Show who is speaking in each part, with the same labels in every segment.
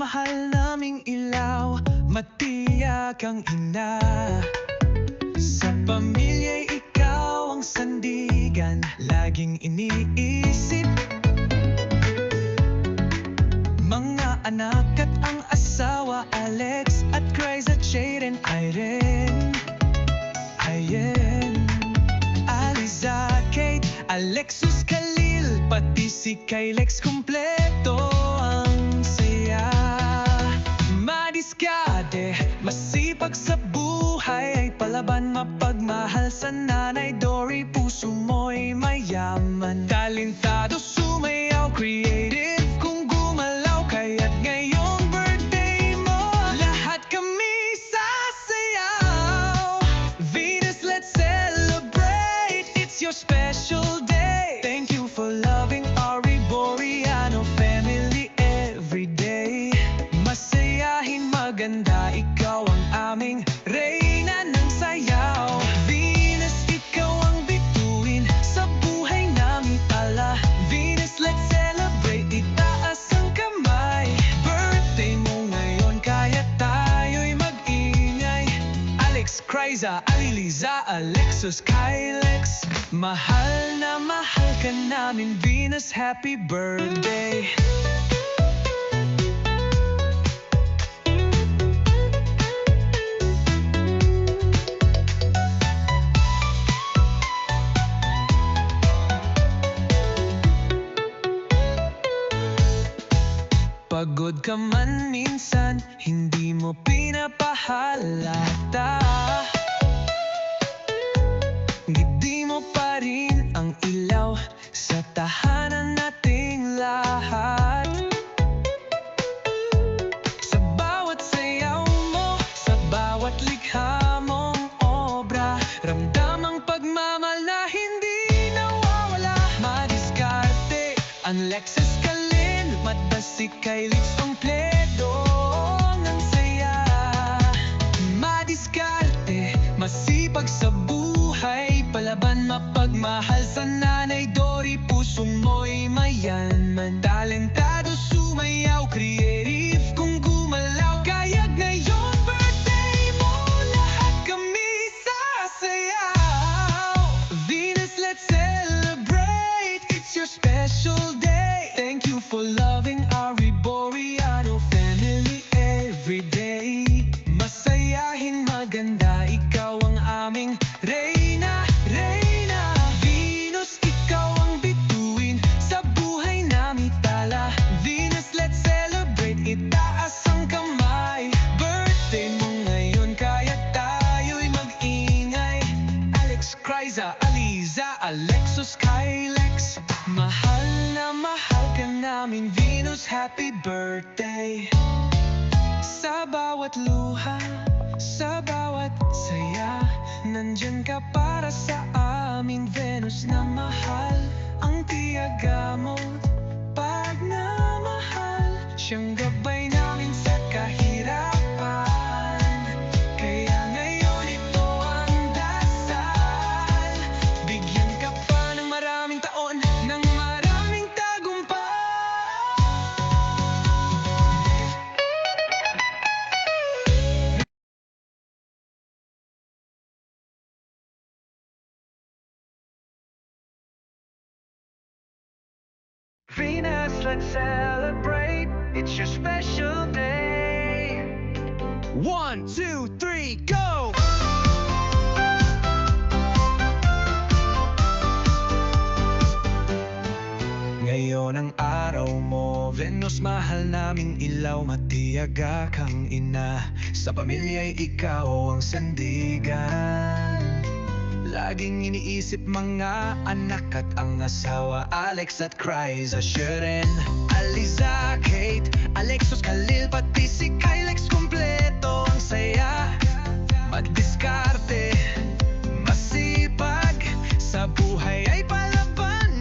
Speaker 1: mahal naming ilaw, matiyak ang ina. Sa pamilya'y ikaw ang sandigan, laging iniisip. Mga anak at ang asawa, Alex at Chris at Shaden, Irene, Aliza, Kate, Alexus, Khalil, pati si Kylex, kumpleto ang saya. Madiskarte, masipag sa buhay, ay palaban, mapagmahal sa nanay Dory, puso mo'y mayaman. Talentado, sumayaw, creative, kung gumalaw, kaya't ngayong birthday mo, lahat kami sasayaw. Venus, let's celebrate, it's your special day. Thank you for loving our Boreano family every day. Masayahin, maganda, ikaw ang aming reyna ng sayaw. Venus, ikaw ang bituin sa buhay namin pala. Venus, let's celebrate, itaas ang kamay. Birthday mo ngayon, kaya tayo'y mag-ingay. Alex, Criza, Aliliza, Alexus, Kylex, mahal na mahal ka namin, Venus, happy birthday. Pagod ka man minsan, hindi mo pinapahalata. Ngiti mo pa rin ang ilaw sa tahanan nating lahat. Sa bawat sayaw mo, sa bawat likha mong obra, ramdam ang pagmamahal na hindi nawawala. Madiskarte, ang Lexus, Kalin, madasi kay Lix, kompleto ng saya. Madiskarte, masipag sa buhay, palaban, mapagmahal sa nanay Dory, puso mo'y mayaman. Talentado, sumayaw, creative, kung gumalaw, kaya ngayon birthday mo, lahat kami sasayaw. Venus, let's celebrate, it's your special day. Thank you for loving our Boreano family every day. Masayahin, maganda, ikaw ang aming reyna. Venus, ikaw ang bituin sa buhay namin tala. Venus, let's celebrate, itaas ang kamay. Birthday mo ngayon, kaya tayo'y mag-ingay. Alex, Criza, Aliza, Alexus, Kylex, mahal na mahal ka namin, Venus, happy birthday. Sa bawat luha, sa bawat saya, nandyan ka para sa amin, Venus na mahal. Ang tiyaga mo, pag namahal, siyang gabay namin sa kahirapan. Kaya ngayon ito ang dasal, bigyan ka pa ng maraming taon, ng maraming tagumpay. Venus, let's celebrate, it's your special day. 1, 2, 3, go! Ngayon ang araw mo, Venus, mahal naming ilaw, matiyaga kang ina. Sa pamilya'y ikaw ang sandigan, laging iniisip mga anak at ang asawa, Alex at Criza, Shaden, Aliza, Kate, Alexus, Khalil, pati si Kylex, kumpleto ang saya. Madiskarte, masipag sa buhay, ay palaban,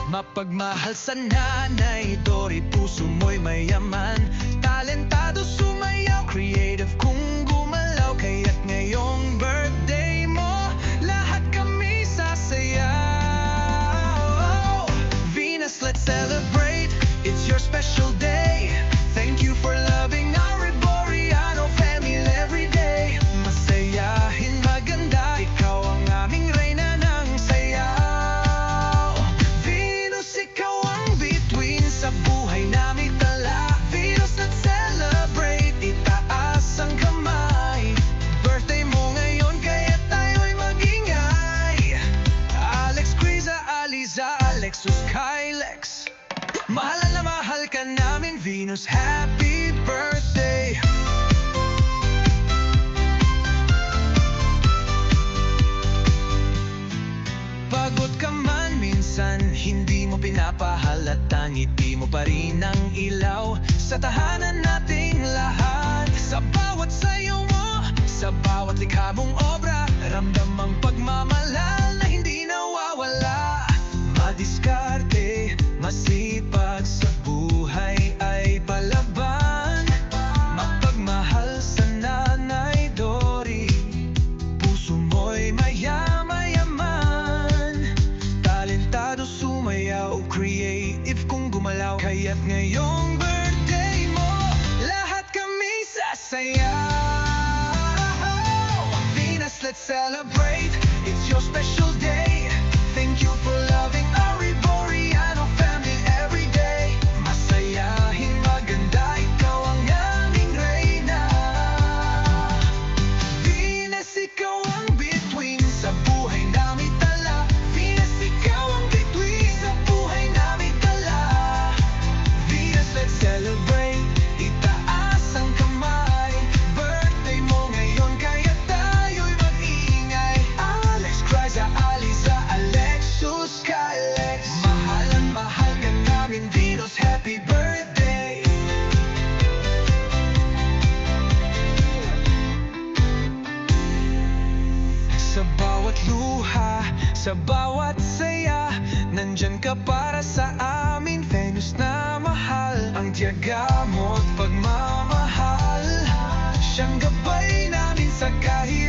Speaker 1: mapagmahal sa nanay Dory, puso mo'y mayaman. Talentado, sumayaw, creative, kung gumalaw, kaya't ngayong birthday mo, lahat kami sasayaw. Venus, let's celebrate, it's your special day. mahal ka namin, Venus, happy birthday. Pagod ka man minsan, hindi mo pinapahalata, ngiti mo pa rin ang ilaw sa tahanan nating lahat. Sa bawat sayaw mo, sa bawat likha mong obra, ramdam ang pagmamahal na hindi nawawala. Madiskarte, masipag sa buhay ay palaban, mapagmahal sa Nanay Dory, puso mo'y mayaman. Talentado sumayaw, creative kung gumalaw, kaya't ngayong birthday mo, lahat kami sasaya. Venus, let's celebrate, it's your special day. Thank you for loving our Boreano family every day. Masayahin, maganda, ikaw ang aming reyna. Venus, ikaw ang bituin sa buhay namin tala. Venus, ikaw ang bituin sa buhay namin tala. Venus, let's celebrate, itaas ang kamay. Birthday mo ngayon, kaya tayo'y mag-iingay. Alex, Criza, Aliza, Alexus, Kalex, mahal ka namin, Venus, happy birthday. Sa bawat luha, sa bawat saya, nandyan ka para sa amin, Venus na mahal. Ang tiyaga mo't pagmamahal, siyang gabay namin sa kahirap.